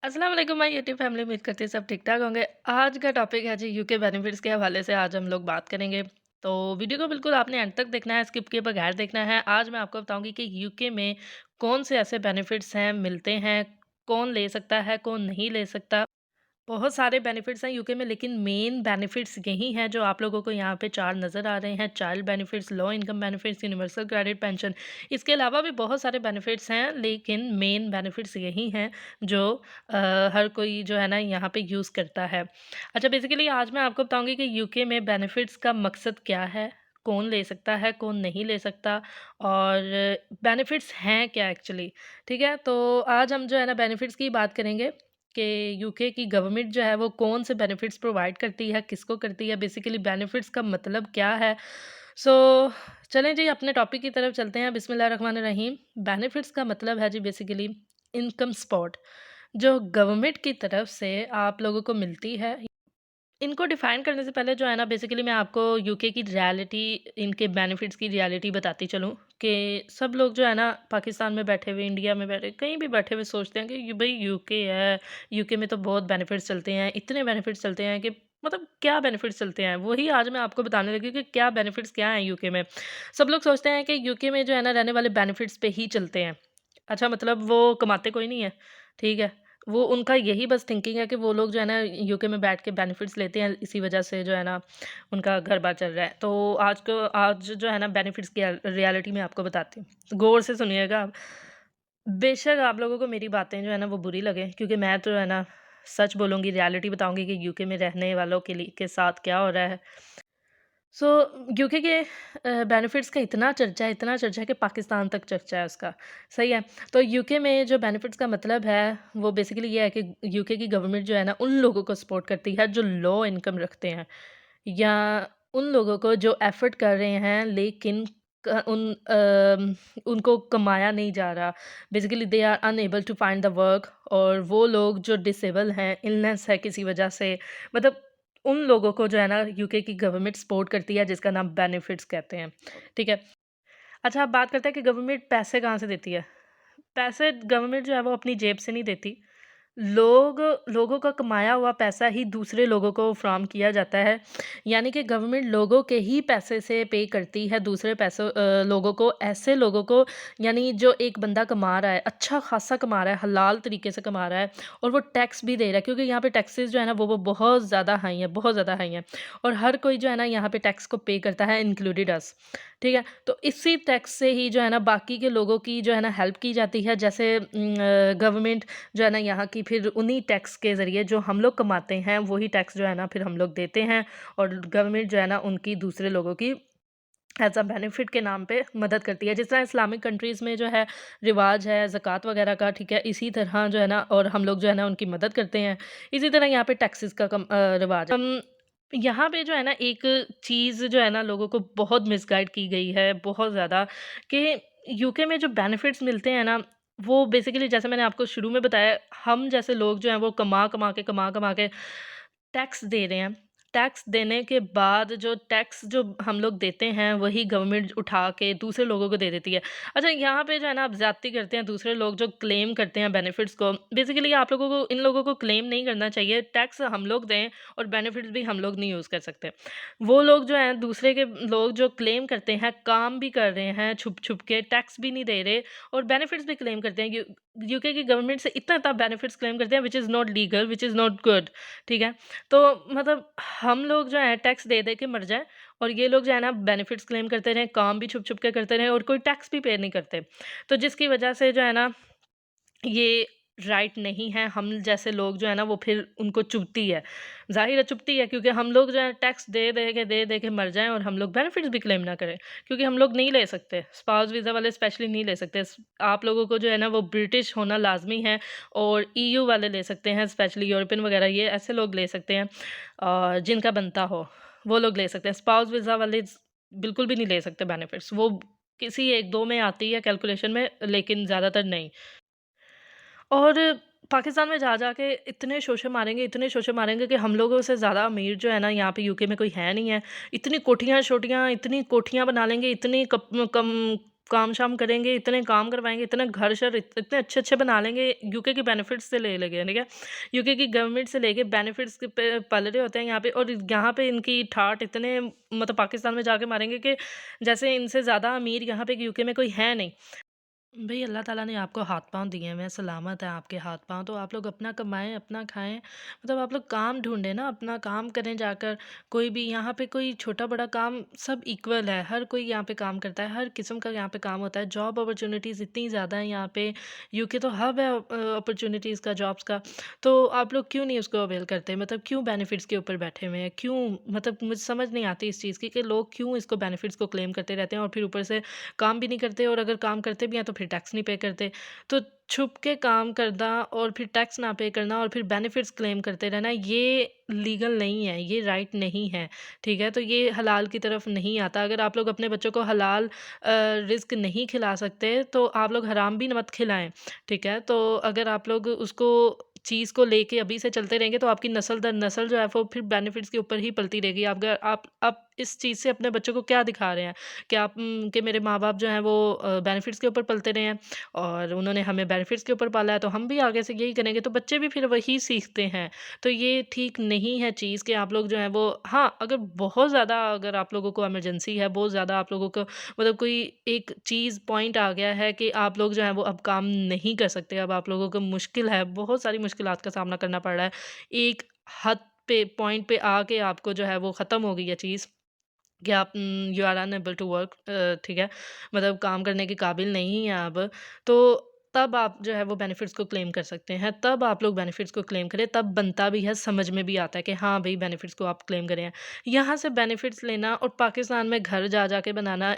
अस्सलाम वालेकुम my YouTube family. उम्मीद करती है सब ठीक-ठाक होंगे। आज का टॉपिक है जी यूके बेनिफिट्स के हवाले से आज हम लोग बात करेंगे। तो वीडियो को बिल्कुल आपने अंत तक देखना है, स्किप किए बगैर देखना है। आज मैं आपको बताऊँगी कि यूके में कौन से ऐसे बेनिफिट्स हैं, मिलते हैं, कौन ले सकता है, कौन नहीं ले सकता। बहुत सारे बेनिफिट्स हैं यूके में, लेकिन मेन बेनिफिट्स यही हैं जो आप लोगों को यहाँ पे 4 नज़र आ रहे हैं। Child benefits, low income benefits, universal credit pension. इसके अलावा भी बहुत सारे बेनिफिट्स हैं, लेकिन मेन बेनिफिट्स यही हैं जो हर कोई जो है ना यहाँ पे यूज़ करता है। अच्छा, बेसिकली आज मैं आपको बताऊँगी कि यूके में बेनिफिट्स का मकसद क्या है, कौन ले सकता है, कौन नहीं ले सकता और बेनिफिट्स हैं क्या एक्चुअली, ठीक है? तो आज हम जो है ना बेनिफिट्स की बात करेंगे कि यूके की गवर्नमेंट जो है वो कौन से बेनिफिट्स प्रोवाइड करती है, किसको करती है, बेसिकली बेनिफिट्स का मतलब क्या है। सो चलें जी अपने टॉपिक की तरफ चलते हैं। बिस्मिल्लाहिर्रहमानिर्रहीम। बेनिफिट्स का मतलब है जी बेसिकली इनकम सपोर्ट, जो गवर्नमेंट की तरफ से आप लोगों को मिलती है। इनको डिफ़ाइन करने से पहले जो है ना बेसिकली मैं आपको यूके की रियलिटी, इनके बेनिफिट्स की रियलिटी बताती चलूँ कि सब लोग जो है ना पाकिस्तान में बैठे हुए, इंडिया में बैठे, कहीं भी बैठे हुए सोचते हैं कि ये भई यूके है, यूके में तो बहुत बेनिफिट्स चलते हैं, इतने बेनिफिट्स चलते हैं कि मतलब क्या बेनिफिट्स चलते हैं? वही आज मैं आपको बताने लगी हूँ कि क्या बेनिफिट्स क्या हैं यूके में। सब लोग सोचते हैं कि यूके में जो है ना रहने वाले बेनिफिट्स पे ही चलते हैं। अच्छा, मतलब वो कमाते कोई नहीं है, ठीक है? वो उनका यही बस थिंकिंग है कि वो लोग जो है ना यूके में बैठ के बेनिफिट्स लेते हैं, इसी वजह से जो है ना उनका घर-बार चल रहा है। तो आज जो है ना बेनिफिट्स की रियलिटी मैं आपको बताती हूँ। गौर से सुनिएगा आप। बेशक आप लोगों को मेरी बातें जो है ना वो बुरी लगें, क्योंकि मैं तो है ना सच बोलूँगी, रियलिटी बताऊँगी कि यूके में रहने वालों के साथ क्या हो रहा है। सो यूके के बेनिफिट्स का इतना चर्चा है कि पाकिस्तान तक चर्चा है उसका, सही है? तो यूके में जो बेनिफिट्स का मतलब है, वो बेसिकली ये है कि यूके की गवर्नमेंट जो है ना, उन लोगों को सपोर्ट करती है जो लो इनकम रखते हैं, या उन लोगों को जो एफर्ट कर रहे हैं लेकिन उनको कमाया नहीं जा रहा। Basically they are unable to find the work, और वो लोग जो डिसेबल हैं, इलनेस है किसी वजह से, मतलब उन लोगों को जो है ना यूके की गवर्नमेंट सपोर्ट करती है, जिसका नाम बेनिफिट्स कहते हैं, ठीक है? अच्छा, अब बात करते हैं कि गवर्नमेंट पैसे कहाँ से देती है? पैसे गवर्नमेंट जो है वो अपनी जेब से नहीं देती। लोगों का कमाया हुआ पैसा ही दूसरे लोगों को फ़राहम किया जाता है। यानी कि गवर्नमेंट लोगों के ही पैसे से पे करती है दूसरे लोगों को, ऐसे लोगों को, यानी जो एक बंदा कमा रहा है, अच्छा खासा कमा रहा है, हलाल तरीके से कमा रहा है, और वो टैक्स भी दे रहा है, क्योंकि यहाँ पे टैक्सेस जो है ना वो बहुत ज़्यादा हाई हैं, बहुत ज़्यादा हाई हैं, और हर कोई जो है ना यहाँ पे टैक्स को पे करता है, इंक्लूडेड अस, ठीक है? तो इसी टैक्स से ही जो है ना बाकी के लोगों की जो है ना हेल्प की जाती है। जैसे गवर्नमेंट जो है ना यहाँ की फिर उन्हीं टैक्स के ज़रिए जो हम लोग कमाते हैं, वही टैक्स जो है ना फिर हम लोग देते हैं, और गवर्नमेंट जो है ना उनकी दूसरे लोगों की एज़ अ बेनिफिट के नाम पे मदद करती है। जिस तरह इस्लामिक कंट्रीज़ में जो है रिवाज है ज़कात वगैरह का, ठीक है? इसी तरह जो है ना, और हम लोग जो है ना उनकी मदद करते हैं। इसी तरह यहाँ पे टैक्सेस का रिवाज है। यहाँ पे जो है ना एक चीज़ जो है ना लोगों को बहुत मिसगाइड की गई है, बहुत ज़्यादा, कि यूके में जो बेनिफिट्स मिलते हैं ना, वो बेसिकली जैसे मैंने आपको शुरू में बताया, हम जैसे लोग जो हैं वो कमा-कमा के टैक्स दे रहे हैं। टैक्स देने के बाद जो टैक्स जो हम लोग देते हैं, वही गवर्नमेंट उठा के दूसरे लोगों को दे देती है। अच्छा, यहाँ पे जो है ना आप ज़्यादती करते हैं दूसरे लोग जो क्लेम करते हैं बेनिफिट्स को। बेसिकली आप लोगों को, इन लोगों को क्लेम नहीं करना चाहिए। टैक्स हम लोग दें और बेनिफिट्स भी हम लोग नहीं यूज़ कर सकते। वो लोग जो हैं, दूसरे के लोग जो क्लेम करते हैं, काम भी कर रहे हैं छुप-छुप के, टैक्स भी नहीं दे रहे और बेनिफिट्स भी क्लेम करते हैं। यूके की गवर्नमेंट से इतना-इतना बेनिफिट्स क्लेम करते हैं, which is not legal, which is not good, ठीक है? तो मतलब हम लोग जो है टैक्स दे-दे के मर जाएँ, और ये लोग जो है ना बेनिफिट्स क्लेम करते रहें, काम भी छुप-छुप के करते रहें, और कोई टैक्स भी पे नहीं करते। तो जिसकी वजह से जो है ना ये राइट नहीं है, हम जैसे लोग जो है ना वो फिर उनको चुभती है। ज़ाहिर है चुभती है, क्योंकि हम लोग जो है टैक्स दे-दे के मर जाएँ और हम लोग बेनिफिट्स भी क्लेम ना करें, क्योंकि हम लोग नहीं ले सकते। स्पाउस वीज़ा वाले स्पेशली नहीं ले सकते। आप लोगों को जो है ना वो ब्रिटिश होना लाज़मी है, और ईयू वाले ले सकते हैं, स्पेशली यूरोपियन वगैरह, ये ऐसे लोग ले सकते हैं जिनका बनता हो, वो लोग ले सकते हैं। स्पाउस वीज़ा वाले बिल्कुल भी नहीं ले सकते बेनिफिट्स। वो किसी 1-2 में आती है कैलकुलेशन में, लेकिन ज़्यादातर नहीं। और पाकिस्तान में जा के इतने शोषे मारेंगे कि हम लोगों से ज़्यादा अमीर जो है ना यहाँ पे यूके में कोई है नहीं है। इतनी कोठियाँ बना लेंगे, इतनी कप कम काम-शाम करेंगे, इतने काम करवाएँगे, इतने घर-शर इतने अच्छे-अच्छे बना लेंगे, यूके के बेनिफिट्स से ले लेंगे, ठीक है? यूके की गवर्नमेंट से लेके बेनिफिट्स के पे पल रहे होते हैं यहाँ पे, और यहाँ पे इनकी ठाठ इतने मतलब पाकिस्तान में जाके मारेंगे कि जैसे इनसे ज़्यादा अमीर यहाँ पे यूके में कोई है नहीं। भई अल्लाह ताला ने आपको हाथ-पाँव दिए हैं, सलामत है आपके हाथ-पाँव, तो आप लोग अपना कमाएँ, अपना खाएँ। मतलब आप लोग काम ढूँढें ना, अपना काम करें जाकर। कोई भी यहाँ पे कोई छोटा-बड़ा काम सब इक्वल है, हर कोई यहाँ पे काम करता है, हर किस्म का यहाँ पे काम होता है। जॉब अपॉर्च्युनिटीज़ इतनी ज़्यादा हैं यहाँ पे, यूके तो हब है अपॉर्च्युनिटीज़ का, जॉब्स का। तो आप लोग क्यों नहीं उसको अवेल करते? मतलब क्यों बेनिफिट्स के ऊपर बैठे हुए हैं? क्यों मतलब मुझे समझ नहीं आती इस चीज़ की कि लोग क्यों इसको बेनिफिट्स को क्लेम करते रहते हैं और फिर ऊपर से काम भी नहीं करते, और अगर काम करते भी हैं तो फिर टैक्स नहीं पे करते। तो छुप के काम करना और फिर टैक्स ना पे करना और फिर बेनिफिट्स क्लेम करते रहना, ये लीगल नहीं है, ये राइट नहीं है, ठीक है? तो ये हलाल की तरफ नहीं आता। अगर आप लोग अपने बच्चों को हलाल रिज़्क नहीं खिला सकते, तो आप लोग हराम भी मत खिलाएँ, ठीक है? तो अगर आप लोग उसको चीज़ को लेके अभी से चलते रहेंगे, तो आपकी नस्ल दर नस्ल जो है वो फिर बेनिफिट्स के ऊपर ही पलती रहेगी। आप अगर आप इस चीज़ से अपने बच्चों को क्या दिखा रहे हैं? कि आप कि मेरे माँ-बाप जो हैं वो बेनिफिट्स के ऊपर पलते रहे हैं और उन्होंने हमें बेनिफिट्स के ऊपर पाला है, तो हम भी आगे से यही करेंगे, तो बच्चे भी फिर वही सीखते हैं। तो ये ठीक नहीं है चीज़ कि आप लोग जो हैं वो, हाँ, अगर बहुत ज़्यादा अगर आप लोगों को इमरजेंसी है, बहुत ज़्यादा आप लोगों को मतलब कोई एक चीज़ पॉइंट आ गया है कि आप लोग जो हैं वो अब काम नहीं कर सकते, अब आप लोगों को मुश्किल है, बहुत सारी मुश्किलात का सामना करना पड़ रहा है। एक हद पे पॉइंट पे आके आपको जो है वो ख़त्म हो गई है चीज़, कि आप you are unable to work, ठीक है? मतलब काम करने के काबिल नहीं हैं आप, तो तब आप जो है वो बेनिफिट्स को क्लेम कर सकते हैं। तब आप लोग बेनिफिट्स को क्लेम करें, तब बनता भी है, समझ में भी आता है कि हाँ, भई बेनिफिट्स को आप क्लेम करें हैं। यहाँ से बेनिफिट्स लेना और पाकिस्तान में घर जा के बनाना,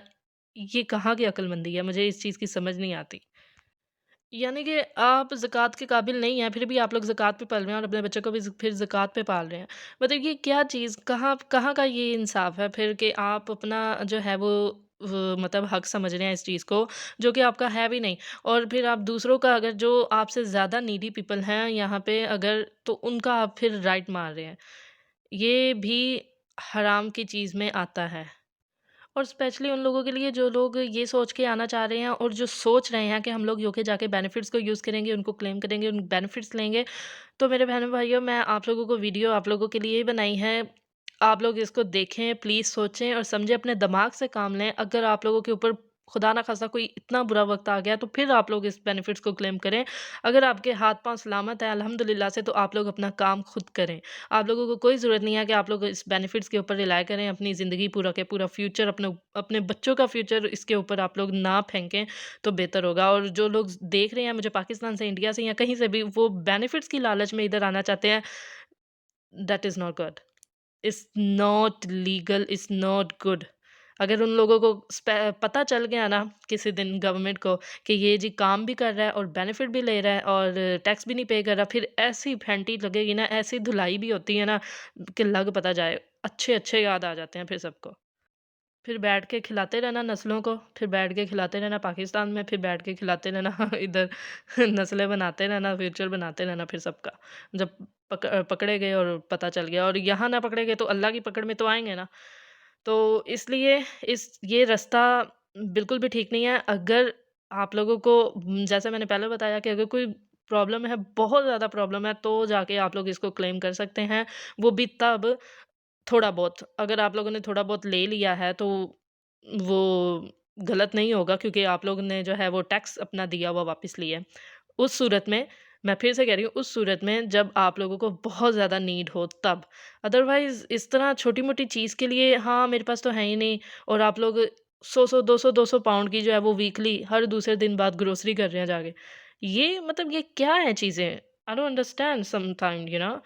ये कहाँ की अक्लमंदी है? मुझे इस चीज़ की समझ नहीं आती। यानी कि आप ज़कात के काबिल नहीं हैं, फिर भी आप लोग ज़कात पे पल रहे हैं और अपने बच्चों को भी फिर ज़कात पे पाल रहे हैं। मतलब ये क्या चीज़, कहाँ कहाँ का ये इंसाफ़ है फिर कि आप अपना जो है वो मतलब हक़ समझ रहे हैं इस चीज़ को, जो कि आपका है भी नहीं। और फिर आप दूसरों का, अगर जो आपसे ज़्यादा नीडी पीपल हैं यहाँ पे अगर, तो उनका आप फिर राइट मार रहे हैं। ये भी हराम की चीज़ में आता है। और स्पेशली उन लोगों के लिए जो लोग ये सोच के आना चाह रहे हैं और जो सोच रहे हैं कि हम लोग यूके जाके बेनिफिट्स को यूज़ करेंगे, उनको क्लेम करेंगे, उन बेनिफिट्स लेंगे। तो मेरे बहनों-भाइयों, मैं आप लोगों को वीडियो आप लोगों के लिए ही बनाई है। आप लोग इसको देखें, प्लीज़ सोचें और समझें, अपने दिमाग से काम लें। अगर आप लोगों के ऊपर खुदा ना ख़ास्ता कोई इतना बुरा वक़्त आ गया, तो फिर आप लोग इस बेनिफिट्स को क्लेम करें। अगर आपके हाथ-पाँव सलामत हैं अल्हम्दुलिल्लाह से, तो आप लोग अपना काम खुद करें। आप लोगों को कोई ज़रूरत नहीं है कि आप लोग इस बेनिफिट्स के ऊपर रिलाय करें, अपनी ज़िंदगी पूरा के पूरा फ्यूचर, अपने बच्चों का फ्यूचर इसके ऊपर आप लोग ना फेंकें, तो बेहतर होगा। और जो लोग देख रहे हैं मुझे पाकिस्तान से, इंडिया से या कहीं से भी, वो बेनिफिट्स की लालच में इधर आना चाहते हैं, that is not good. It's not legal, it's not good. अगर उन लोगों को पता चल गया ना किसी दिन गवर्नमेंट को कि ये जी काम भी कर रहा है और बेनिफिट भी ले रहा है और टैक्स भी नहीं पे कर रहा, फिर ऐसी फैंटी लगेगी ना, ऐसी धुलाई भी होती है ना कि लग पता जाए। अच्छे-अच्छे याद आ जाते हैं फिर सबको। फिर बैठ के खिलाते रहना नस्लों को, फिर बैठ के खिलाते रहना पाकिस्तान में, फिर बैठ के खिलाते रहना इधर नस्लें बनाते रहना, फ्यूचर बनाते रहना फिर सबका। जब पकड़े गए और पता चल गया, और यहाँ ना पकड़े गए तो अल्लाह की पकड़ में तो आएँगे ना। तो इसलिए ये रास्ता बिल्कुल भी ठीक नहीं है। अगर आप लोगों को जैसे मैंने पहले बताया कि अगर कोई प्रॉब्लम है, बहुत ज़्यादा प्रॉब्लम है, तो जाके आप लोग इसको क्लेम कर सकते हैं। वो भी तब, थोड़ा बहुत, अगर आप लोगों ने थोड़ा बहुत ले लिया है, तो वो गलत नहीं होगा, क्योंकि आप लोगों ने जो है वो टैक्स अपना दिया हुआ वापस लिया है। उस सूरत में, मैं फिर से कह रही हूँ, उस सूरत में जब आप लोगों को बहुत ज़्यादा नीड हो तब। अदरवाइज़ इस तरह छोटी-मोटी चीज़ के लिए, हाँ, मेरे पास तो है ही नहीं, और आप लोग 100-100 200-200 पाउंड की जो है वो वीकली हर दूसरे दिन बाद ग्रोसरी कर रहे हैं जाके। ये मतलब ये क्या है चीज़ें? I don't understand sometime, you know.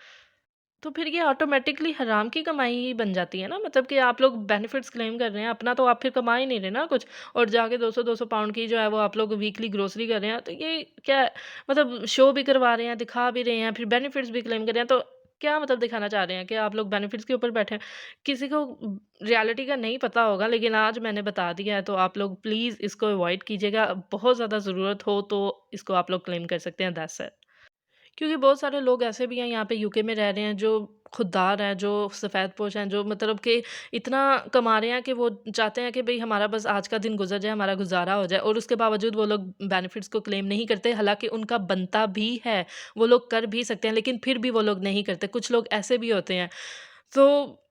तो फिर ये ऑटोमैटिकली हराम की कमाई ही बन जाती है ना, मतलब कि आप लोग बेनिफिट्स क्लेम कर रहे हैं, अपना तो आप फिर कमा ही नहीं रहे ना कुछ, और जाके 200-200 पाउंड की जो है वो आप लोग वीकली ग्रोसरी कर रहे हैं, तो ये क्या है? मतलब शो भी करवा रहे हैं, दिखा भी रहे हैं, फिर बेनिफिट्स भी क्लेम कर रहे हैं, तो क्या मतलब दिखाना चाह रहे हैं कि आप लोग बेनिफिट्स के ऊपर बैठे हैं? किसी को रियलिटी का नहीं पता होगा, लेकिन आज मैंने बता दिया है, तो आप लोग प्लीज़ इसको अवॉइड कीजिएगा। बहुत ज़्यादा ज़रूरत हो तो इसको आप लोग क्लेम कर सकते हैं, दैट्स इट। क्योंकि बहुत सारे लोग ऐसे भी हैं यहाँ पे यूके में रह रहे हैं जो खुददार हैं, जो सफ़ेदपोश हैं, जो मतलब कि इतना कमा रहे हैं कि वो चाहते हैं कि भई हमारा बस आज का दिन गुज़र जाए, हमारा गुज़ारा हो जाए, और उसके बावजूद वो लोग बेनिफिट्स को क्लेम नहीं करते। हालाँकि उनका बनता भी है, वो लोग कर भी सकते हैं, लेकिन फिर भी वो लोग नहीं करते। कुछ लोग ऐसे भी होते हैं। तो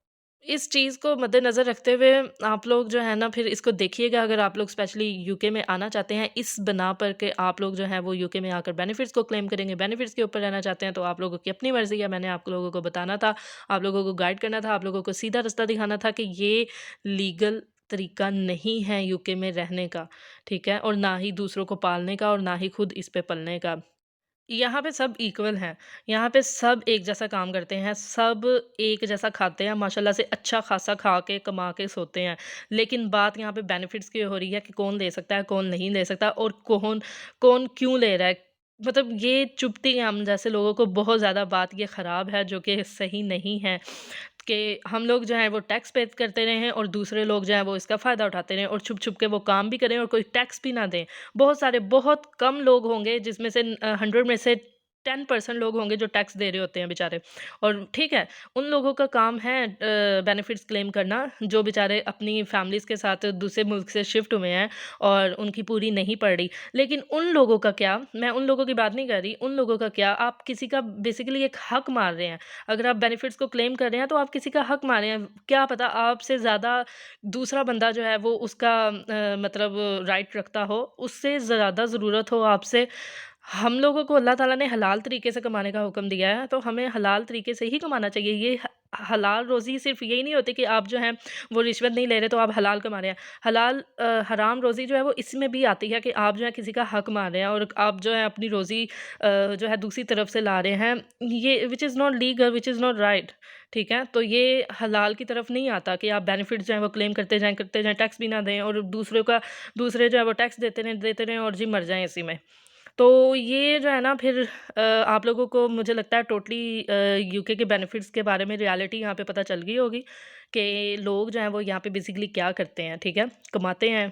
इस चीज़ को मद्देनज़र रखते हुए आप लोग जो है ना फिर इसको देखिएगा, अगर आप लोग स्पेशली यूके में आना चाहते हैं, इस बिना पर के आप लोग जो हैं वो यूके में आकर बेनिफिट्स को क्लेम करेंगे, बेनिफिट्स के ऊपर रहना चाहते हैं, तो आप लोगों की अपनी मर्ज़ी है। मैंने आप लोगों को बताना था, आप लोगों को गाइड करना था, आप लोगों को सीधा रास्ता दिखाना था कि ये लीगल तरीका नहीं है यूके में रहने का, ठीक है? और ना ही दूसरों को पालने का, और ना ही खुद इस पे पलने का। यहाँ पे सब इक्वल हैं, यहाँ पे सब एक जैसा काम करते हैं, सब एक जैसा खाते हैं, माशाल्लाह से अच्छा खासा खा के, कमा के सोते हैं। लेकिन बात यहाँ पे बेनिफिट्स की हो रही है कि कौन ले सकता है, कौन नहीं ले सकता, और कौन कौन क्यों ले रहा है। मतलब ये चुभती है हम जैसे लोगों को बहुत ज़्यादा, बात ये ख़राब है जो कि सही नहीं है। कि हम लोग जो हैं वो टैक्स पे करते रहे हैं, और दूसरे लोग जो हैं वो इसका फ़ायदा उठाते रहें, और छुप-छुप के वो काम भी करें और कोई टैक्स भी ना दें। बहुत कम लोग होंगे जिसमें से 100 में से 10% लोग होंगे जो टैक्स दे रहे होते हैं बेचारे। और ठीक है, उन लोगों का काम है बेनिफिट्स क्लेम करना, जो बेचारे अपनी फैमिलीज़ के साथ दूसरे मुल्क से शिफ्ट हुए हैं और उनकी पूरी नहीं पड़ रही। लेकिन उन लोगों का क्या? मैं उन लोगों की बात नहीं कर रही, उन लोगों का क्या? आप किसी का बेसिकली एक हक मार रहे हैं। अगर आप बेनिफिट्स को क्लेम कर रहे हैं, तो आप किसी का हक मार रहे हैं। क्या पता आपसे ज़्यादा दूसरा बंदा जो है वो उसका मतलब राइट रखता हो, उससे ज़्यादा ज़रूरत हो आपसे। हम लोगों को अल्लाह ताला ने हलाल तरीके से कमाने का हुक्म दिया है, तो हमें हलाल तरीके से ही कमाना चाहिए। ये हलाल रोज़ी सिर्फ़ यही नहीं होती कि आप जो हैं वो रिश्वत नहीं ले रहे, तो आप हलाल कमा रहे हैं। हलाल हराम रोज़ी जो है वो इसमें भी आती है कि आप जो है किसी का हक मार रहे हैं, और आप जो है अपनी रोज़ी जो है दूसरी तरफ से ला रहे हैं। ये which is not legal, which is not right, ठीक है? तो ये हलाल की तरफ नहीं आता कि आप बेनिफिट्स जो हैं वो क्लेम करते जाएँ, टैक्स भी ना दें, और दूसरे जो है वो टैक्स देते रहें और जी मर जाएँ इसी में। तो ये जो है ना फिर आप लोगों को मुझे लगता है टोटली यूके के बेनिफिट्स के बारे में रियलिटी यहाँ पे पता चल गई होगी कि लोग जो हैं वो यहाँ पे बेसिकली क्या करते हैं, ठीक है? कमाते हैं,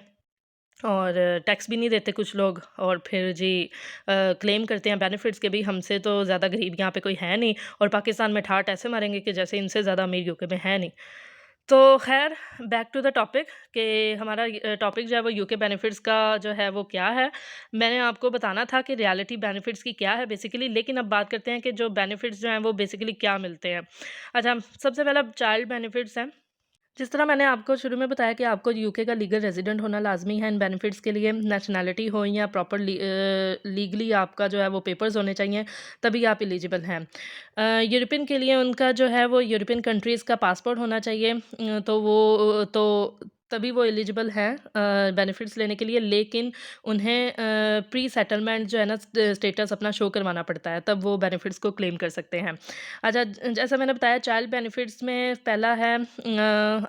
और टैक्स भी नहीं देते कुछ लोग, और फिर जी क्लेम करते हैं बेनिफिट्स के भी। हमसे तो ज़्यादा गरीब यहाँ पे कोई है नहीं, और पाकिस्तान में ठाठ ऐसे मारेंगे कि जैसे इनसे ज़्यादा अमीर यूके में है नहीं। तो ख़ैर, बैक टू द टॉपिक, कि हमारा टॉपिक जो है वो यूके बेनिफिट्स का जो है वो क्या है। मैंने आपको बताना था कि रियलिटी बेनिफिट्स की क्या है बेसिकली, लेकिन अब बात करते हैं कि जो बेनिफिट्स जो हैं वो बेसिकली क्या मिलते हैं। अच्छा, सबसे पहला चाइल्ड बेनिफिट्स हैं। जिस तरह मैंने आपको शुरू में बताया कि आपको यूके का लीगल रेज़िडेंट होना लाज़मी है इन बेनिफिट्स के लिए, नेशनैलिटी हो या प्रॉपर लीगली आपका जो है वो पेपर्स होने चाहिए, तभी आप एलिजिबल हैं। यूरोपियन के लिए उनका जो है वो यूरोपियन कंट्रीज़ का पासपोर्ट होना चाहिए, तो तभी वो एलिजिबल हैं बेनिफिट्स लेने के लिए। लेकिन उन्हें प्री सेटलमेंट जो है ना स्टेटस अपना शो करवाना पड़ता है, तब वो बेनिफिट्स को क्लेम कर सकते हैं। अच्छा, जैसा मैंने बताया, चाइल्ड बेनिफिट्स में पहला है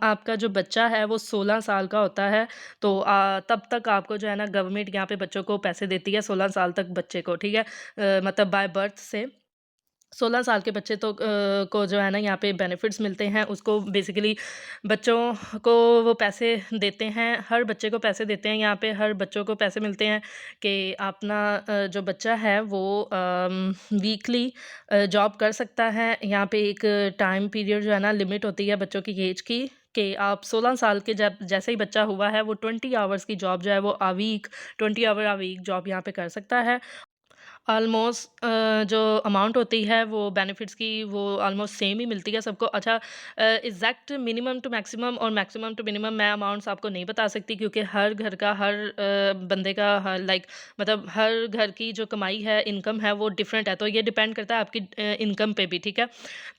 आपका जो बच्चा है वो 16 साल का होता है, तो तब तक आपको जो है ना गवर्नमेंट यहाँ पे बच्चों को पैसे देती है, 16 साल तक बच्चे को, ठीक है? मतलब बाय बर्थ से 16 साल के बच्चे तो को जो है ना यहाँ पे बेनिफिट्स मिलते हैं। उसको बेसिकली बच्चों को वो पैसे देते हैं, हर बच्चे को पैसे देते हैं, यहाँ पे हर बच्चों को पैसे मिलते हैं कि अपना जो बच्चा है वो वीकली जॉब कर सकता है। यहाँ पे एक टाइम पीरियड जो है ना लिमिट होती है बच्चों की एज की, कि आप 16 साल के जब जैसे ही बच्चा हुआ है वो 20 आवर्स की जॉब जो है वो a week, 20 hour a week job यहाँ पे कर सकता है। ऑलमोस्ट जो अमाउंट होती है वो बेनिफिट्स की वो ऑलमोस्ट सेम ही मिलती है सबको। अच्छा, एग्जैक्ट मिनिमम टू मैक्सिमम और मैक्सिमम टू मिनिमम मैं अमाउंट्स आपको नहीं बता सकती, क्योंकि हर घर का हर बंदे का लाइक मतलब हर घर की जो कमाई है, इनकम है, वो डिफरेंट है, तो ये डिपेंड करता है आपकी इनकम पे भी, ठीक है?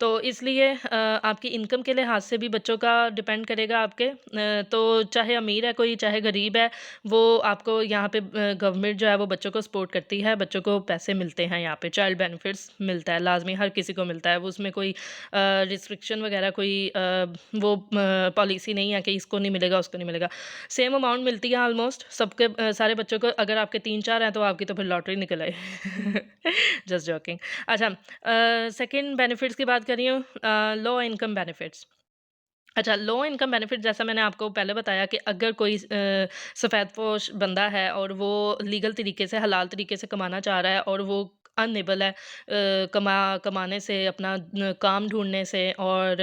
तो इसलिए आपकी इनकम के लिहाज से भी बच्चों का डिपेंड करेगा आपके। तो चाहे अमीर है कोई, चाहे गरीब है, वो आपको यहाँ पे गवर्नमेंट जो है वो बच्चों को सपोर्ट करती है, बच्चों को पैसे मिलते हैं, यहाँ पे चाइल्ड बेनिफिट्स मिलता है, लाज़मी हर किसी को मिलता है। वो उसमें कोई रिस्ट्रिक्शन वगैरह कोई वो पॉलिसी नहीं है कि इसको नहीं मिलेगा, उसको नहीं मिलेगा। सेम अमाउंट मिलती है ऑलमोस्ट सबके, सारे बच्चों को। अगर आपके 3-4 हैं तो आपकी तो फिर लॉटरी निकल आए। Just joking. अच्छा, सेकंड बेनिफिट्स की बात कर रही हूँ, लो इनकम बेनिफिट्स। अच्छा, लो इनकम बेनिफिट जैसा मैंने आपको पहले बताया कि अगर कोई सफ़ेदपोश बंदा है और वो लीगल तरीके से, हलाल तरीके से कमाना चाह रहा है, और वो अनएबल है कमाने से, अपना काम ढूँढने से, और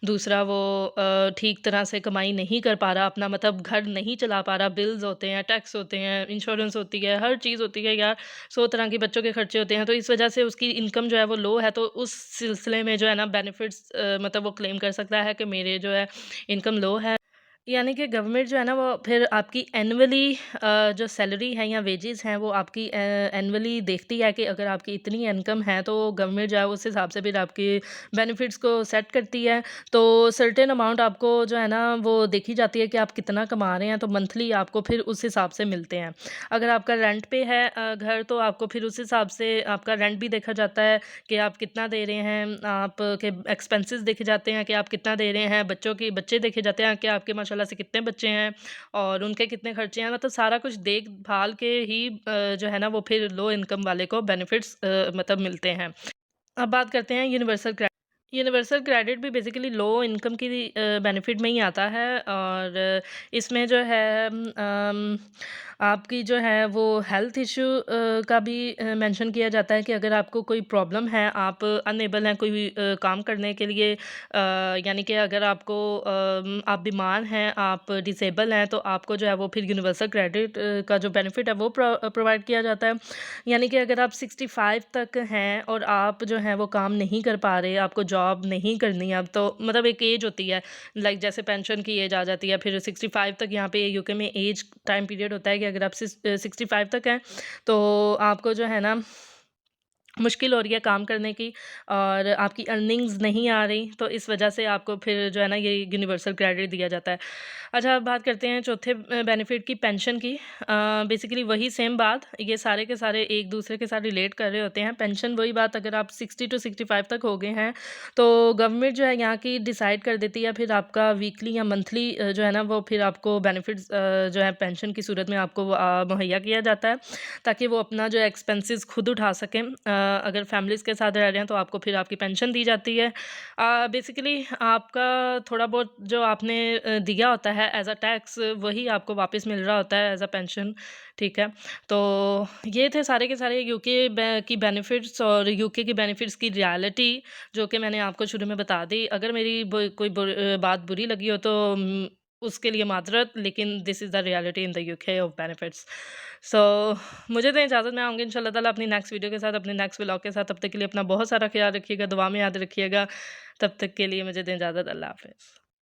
दूसरा वो ठीक तरह से कमाई नहीं कर पा रहा, अपना मतलब घर नहीं चला पा रहा, बिल्स होते हैं, टैक्स होते हैं, इंश्योरेंस होती है, हर चीज़ होती है यार, 100 तरह के बच्चों के खर्चे होते हैं, तो इस वजह से उसकी इनकम जो है वो लो है, तो उस सिलसिले में जो है ना बेनिफिट्स मतलब वो क्लेम कर सकता है कि मेरे जो है इनकम लो है। यानी कि गवर्नमेंट जो है ना वो फिर आपकी एनुअली जो सैलरी है या वेजेस हैं वो आपकी एनुअली देखती है कि अगर आपकी इतनी इनकम है तो गवर्नमेंट जो है उस हिसाब से फिर आपकी बेनिफिट्स को सेट करती है। तो सर्टेन अमाउंट आपको जो है ना वो देखी जाती है कि आप कितना कमा रहे हैं, तो मंथली आपको फिर उस हिसाब से मिलते हैं। अगर आपका रेंट पे है घर, तो आपको फिर उस हिसाब से आपका रेंट भी देखा जाता है कि आप कितना दे रहे हैं, आपके एक्सपेंसेस देखे जाते हैं कि आप कितना दे रहे हैं, बच्चे देखे जाते हैं कि आपके माशाल्लाह से कितने बच्चे हैं और उनके कितने खर्चे हैं, मतलब सारा कुछ देख-भाल के ही जो है ना वो फिर लो इनकम वाले को बेनिफिट्स मतलब मिलते हैं। अब बात करते हैं यूनिवर्सल क्रेडिट भी बेसिकली लो इनकम की बेनिफिट में ही आता है, और इसमें जो है आपकी जो है वो हेल्थ इश्यू का भी मेंशन किया जाता है कि अगर आपको कोई प्रॉब्लम है, आप अनएबल हैं कोई काम करने के लिए, यानी कि अगर आपको आप बीमार हैं, आप डिसेबल हैं, तो आपको जो है वो फिर यूनिवर्सल क्रेडिट का जो बेनिफिट है वो प्रोवाइड किया जाता है। यानी कि अगर आप 65 तक हैं और आप जो है वो काम नहीं कर पा रहे, आपको जॉब नहीं करनी अब, तो मतलब एक एज होती है, लाइक जैसे पेंशन की एज आ जाती है, फिर 65 तक यहाँ पे यूके में एज टाइम पीरियड होता है कि अगर आप 65 तक हैं, तो आपको जो है ना मुश्किल हो रही है काम करने की और आपकी अर्निंग्स नहीं आ रही, तो इस वजह से आपको फिर जो है ना ये यूनिवर्सल क्रेडिट दिया जाता है। अच्छा, अब बात करते हैं चौथे बेनिफिट की, पेंशन की। बेसिकली वही सेम बात, ये सारे के सारे एक दूसरे के साथ रिलेट कर रहे होते हैं। पेंशन वही बात, अगर आप 60 टू 65 तक हो गए हैं, तो गवर्नमेंट जो है यहाँ की डिसाइड कर देती है फिर आपका वीकली या मंथली जो है ना वो फिर आपको बेनिफिट्स जो है पेंशन की सूरत में आपको मुहैया किया जाता है, ताकि वो अपना जो एक्सपेंसेस खुद उठा सकें। अगर फैमिलीज़ के साथ रह रहे हैं तो आपको फिर आपकी पेंशन दी जाती है। बेसिकली आपका थोड़ा बहुत जो आपने दिया होता है एज़ अ टैक्स, वही आपको वापस मिल रहा होता है एज़ अ पेंशन, ठीक है? तो ये थे सारे के सारे यूके की बेनिफिट्स और यूके की बेनिफिट्स की रियलिटी, जो कि मैंने आपको शुरू में बता दी। अगर मेरी कोई बात बुरी लगी हो तो उसके लिए माज़रत, लेकिन this is the reality in the UK of benefits. So मुझे दें इजाज़त, मैं आऊँगी इंशाल्लाह ताला अपनी नेक्स्ट वीडियो के साथ, अपने नेक्स्ट व्लॉग के साथ। तब तक के लिए अपना बहुत सारा ख़्याल रखिएगा, दुआ में याद रखिएगा। तब तक के लिए मुझे दें इजाज़त, अल्लाह हाफ़िज़।